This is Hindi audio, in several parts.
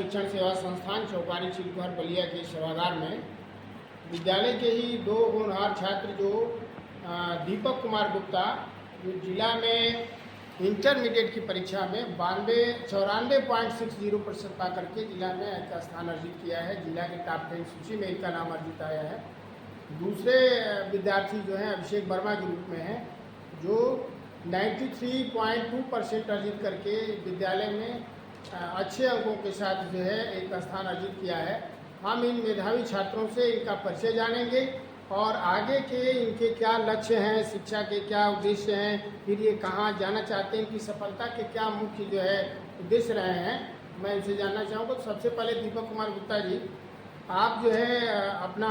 शिक्षण सेवा संस्थान चौकारी चिल्कुहर बलिया के सभागार में विद्यालय के ही दो होनहार छात्र जो दीपक कुमार गुप्ता जो जिला में इंटरमीडिएट की परीक्षा में 94.60% पा करके जिला में एक स्थान अर्जित किया है। जिला के टॉप 10 सूची में इनका नाम अर्जित आया है। दूसरे विद्यार्थी जो हैं अभिषेक वर्मा के रूप में हैं जो 93.2% अर्जित करके विद्यालय में अच्छे अंकों के साथ जो है एक स्थान अर्जित किया है। हम इन मेधावी छात्रों से इनका परिचय जानेंगे और आगे के इनके क्या लक्ष्य हैं, शिक्षा के क्या उद्देश्य हैं, फिर ये कहाँ जाना चाहते हैं, इनकी सफलता के क्या मुख्य जो है उद्देश्य रहे हैं, मैं इनसे जानना चाहूँगा। तो सबसे पहले दीपक कुमार गुप्ता जी, आप जो है अपना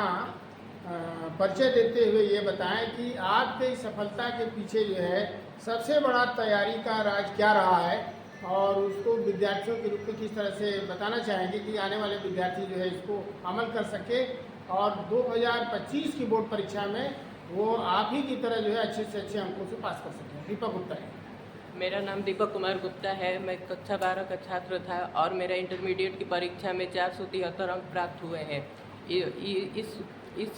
परिचय देते हुए ये बताएं कि आपके सफलता के पीछे जो है सबसे बड़ा तैयारी का राज क्या रहा है और उसको विद्यार्थियों के रूप में किस तरह से बताना चाहेंगे कि आने वाले विद्यार्थी जो है इसको अमल कर सके और 2025 की बोर्ड परीक्षा में वो आप ही की तरह जो है अच्छे से अच्छे अंकों से पास कर सकें। दीपक गुप्ता है। मेरा नाम दीपक कुमार गुप्ता है। मैं कक्षा 12 का छात्र था और मेरा इंटरमीडिएट की परीक्षा में 473 अंक प्राप्त हुए हैं। इस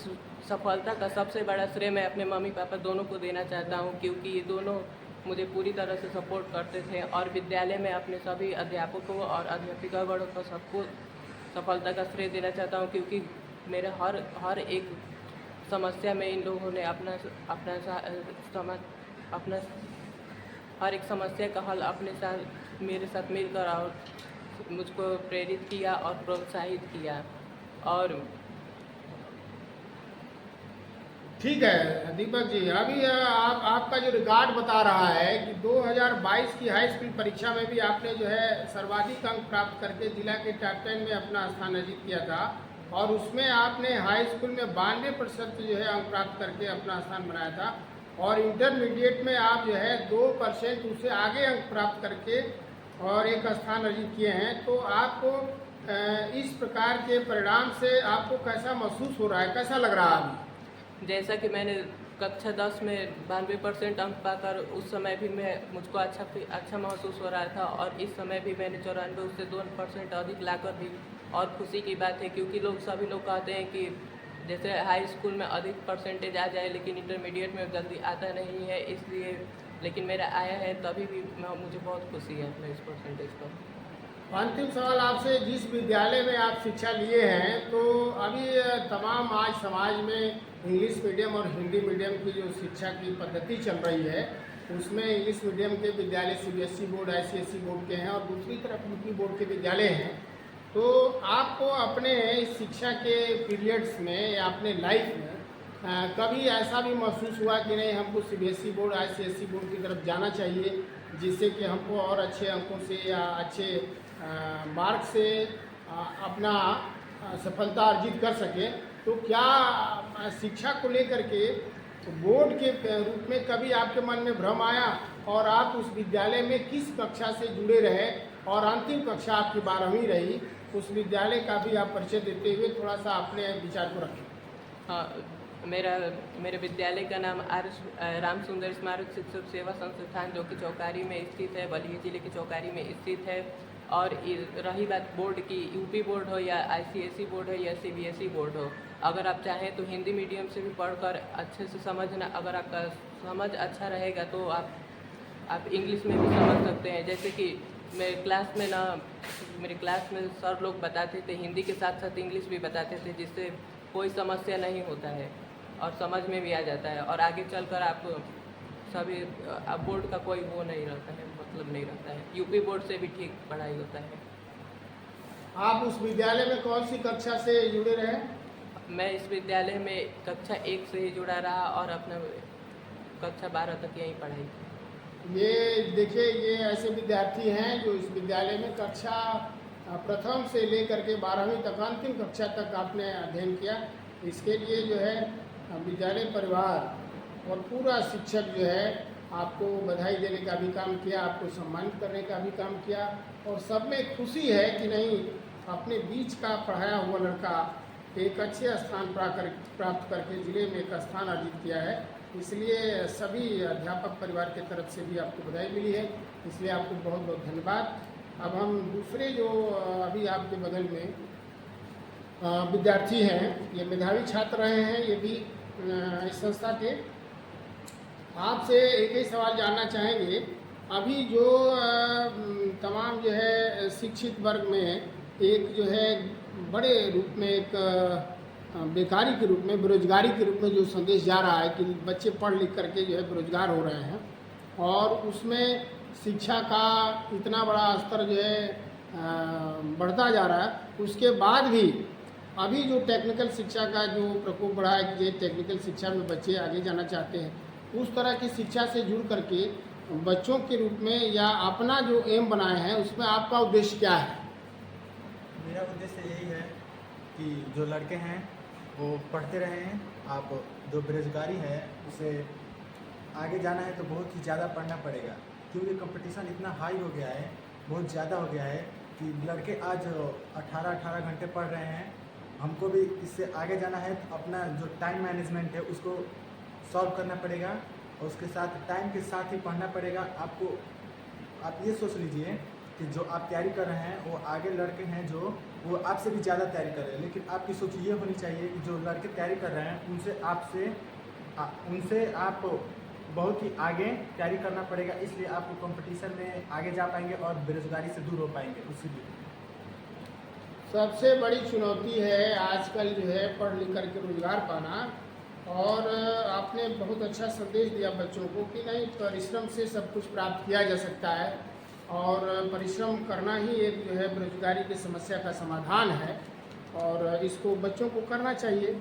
सफलता का सबसे बड़ा श्रेय मैं अपने मम्मी पापा दोनों को देना चाहता हूं, क्योंकि ये दोनों मुझे पूरी तरह से सपोर्ट करते थे और विद्यालय में अपने सभी अध्यापकों और अध्यापिकागणों को सबको सफलता का श्रेय देना चाहता हूं, क्योंकि मेरे हर एक समस्या में इन लोगों ने अपना हर एक समस्या का हल अपने साथ मेरे साथ मिलकर और मुझको प्रेरित किया और प्रोत्साहित किया। और ठीक है दीपक जी, अभी आपका जो रिकॉर्ड बता रहा है कि 2022 की हाई स्कूल परीक्षा में भी आपने जो है सर्वाधिक अंक प्राप्त करके जिला के टॉप 10 में अपना स्थान अर्जित किया था और उसमें आपने हाई स्कूल में 92% जो है अंक प्राप्त करके अपना स्थान बनाया था और इंटरमीडिएट में आप जो है 2% उससे आगे अंक प्राप्त करके और एक स्थान अर्जित किए हैं। तो आपको इस प्रकार के परिणाम से आपको कैसा महसूस हो रहा है, कैसा लग रहा है अभी? जैसा कि मैंने कक्षा 10 में 92% अंक पाकर उस समय भी मुझको अच्छा महसूस हो रहा था और इस समय भी मैंने 94 उससे 2% अधिक लाकर भी और खुशी की बात है, क्योंकि सभी लोग कहते हैं कि जैसे हाई स्कूल में अधिक परसेंटेज आ जाए लेकिन इंटरमीडिएट में जल्दी आता नहीं है, इसलिए लेकिन मेरा आया है तभी भी मुझे बहुत खुशी है अपने इस परसेंटेज पर। अंतिम सवाल आपसे, जिस विद्यालय में आप शिक्षा लिए हैं तो अभी तमाम आज समाज में इंग्लिश मीडियम और हिंदी मीडियम की जो शिक्षा की पद्धति चल रही है उसमें इंग्लिश मीडियम के विद्यालय सीबीएसई बोर्ड, आईसीएसई बोर्ड के हैं और दूसरी तरफ यूपी बोर्ड के विद्यालय हैं। तो आपको अपने शिक्षा के पीरियड्स में या अपने लाइफ में कभी ऐसा भी महसूस हुआ कि नहीं हमको सीबीएसई बोर्ड, आईसीएसई बोर्ड की तरफ जाना चाहिए जिससे कि हमको और अच्छे अंकों से या अच्छे मार्क से अपना सफलता अर्जित कर सके? तो क्या शिक्षा को लेकर के बोर्ड के रूप में कभी आपके मन में भ्रम आया और आप उस विद्यालय में किस कक्षा से जुड़े रहे और अंतिम कक्षा आपकी 12वीं रही, उस विद्यालय का भी आप परिचय देते हुए थोड़ा सा अपने विचार को रखें। हाँ, मेरे विद्यालय का नाम राम सुंदर स्मारक शिक्षक सेवा संस्थान जो कि चौकारी में स्थित है, बलिया जिले के चौकारी में स्थित है। और रही बात बोर्ड की, यूपी बोर्ड हो या आईसीएसई बोर्ड हो या सीबीएसई बोर्ड हो, अगर आप चाहें तो हिंदी मीडियम से भी पढ़कर अच्छे से समझना, अगर आपका समझ अच्छा रहेगा तो आप इंग्लिश में भी समझ सकते हैं। जैसे कि मेरे क्लास में सर लोग बताते थे, हिंदी के साथ साथ इंग्लिश भी बताते थे, जिससे कोई समस्या नहीं होता है और समझ में भी आ जाता है और आगे चलकर आप बोर्ड का कोई वो नहीं रहता है, मतलब नहीं रहता है। यूपी बोर्ड से भी ठीक पढ़ाई होता है। आप उस विद्यालय में कौन सी कक्षा से जुड़े रहे? मैं इस विद्यालय में कक्षा 1 से ही जुड़ा रहा और अपना कक्षा 12 तक यहीं पढ़ाई की। ये देखिए, ये ऐसे विद्यार्थी हैं जो इस विद्यालय में कक्षा प्रथम से लेकर के 12वीं तक अंतिम कक्षा तक आपने अध्ययन किया। इसके लिए जो है विद्यालय परिवार और पूरा शिक्षक जो है आपको बधाई देने का भी काम किया, आपको सम्मानित करने का भी काम किया और सब में खुशी है कि नहीं अपने बीच का पढ़ाया हुआ लड़का एक अच्छे स्थान प्राप्त करके जिले में एक स्थान अर्जित किया है। इसलिए सभी अध्यापक परिवार की तरफ से भी आपको बधाई मिली है, इसलिए आपको बहुत बहुत धन्यवाद। अब हम दूसरे जो अभी आपके बगल में विद्यार्थी हैं, ये मेधावी छात्र रहे हैं, ये भी इस संस्था के। आपसे एक ही सवाल जानना चाहेंगे, अभी जो तमाम जो है शिक्षित वर्ग में एक जो है बड़े रूप में एक बेकारी के रूप में, बेरोजगारी के रूप में जो संदेश जा रहा है कि बच्चे पढ़ लिख करके जो है बेरोजगार हो रहे हैं, और उसमें शिक्षा का इतना बड़ा स्तर जो है बढ़ता जा रहा है, उसके बाद भी अभी जो टेक्निकल शिक्षा का जो प्रकोप बढ़ा है कि टेक्निकल शिक्षा में बच्चे आगे जाना चाहते हैं, उस तरह की शिक्षा से जुड़ करके बच्चों के रूप में या अपना जो एम बनाए हैं उसमें आपका उद्देश्य क्या है? मेरा उद्देश्य यही है कि जो लड़के हैं वो पढ़ते रहें। आप जो बेरोजगारी है उसे आगे जाना है तो बहुत ही ज़्यादा पढ़ना पड़ेगा, क्योंकि कंपटीशन इतना हाई हो गया है, बहुत ज़्यादा हो गया है कि लड़के आज 18-18 घंटे पढ़ रहे हैं। हमको भी इससे आगे जाना है तो अपना जो टाइम मैनेजमेंट है उसको सॉल्व करना पड़ेगा, और उसके साथ टाइम के साथ ही पढ़ना पड़ेगा। आप ये सोच लीजिए कि जो आप तैयारी कर रहे हैं वो आगे लड़के हैं जो वो आपसे भी ज़्यादा तैयारी कर रहे हैं, लेकिन आपकी सोच ये होनी चाहिए कि जो लड़के तैयारी कर रहे हैं उनसे आप बहुत ही आगे तैयारी करना पड़ेगा, इसलिए आपको कंपटीशन में आगे जा पाएंगे और बेरोजगारी से दूर हो पाएंगे। उसीलिए सबसे बड़ी चुनौती है आजकल जो है पढ़ लिख करके रोजगार पाना, और आपने बहुत अच्छा संदेश दिया बच्चों को कि नहीं, परिश्रम से सब कुछ प्राप्त किया जा सकता है, और परिश्रम करना ही एक जो है बेरोजगारी की समस्या का समाधान है, और इसको बच्चों को करना चाहिए।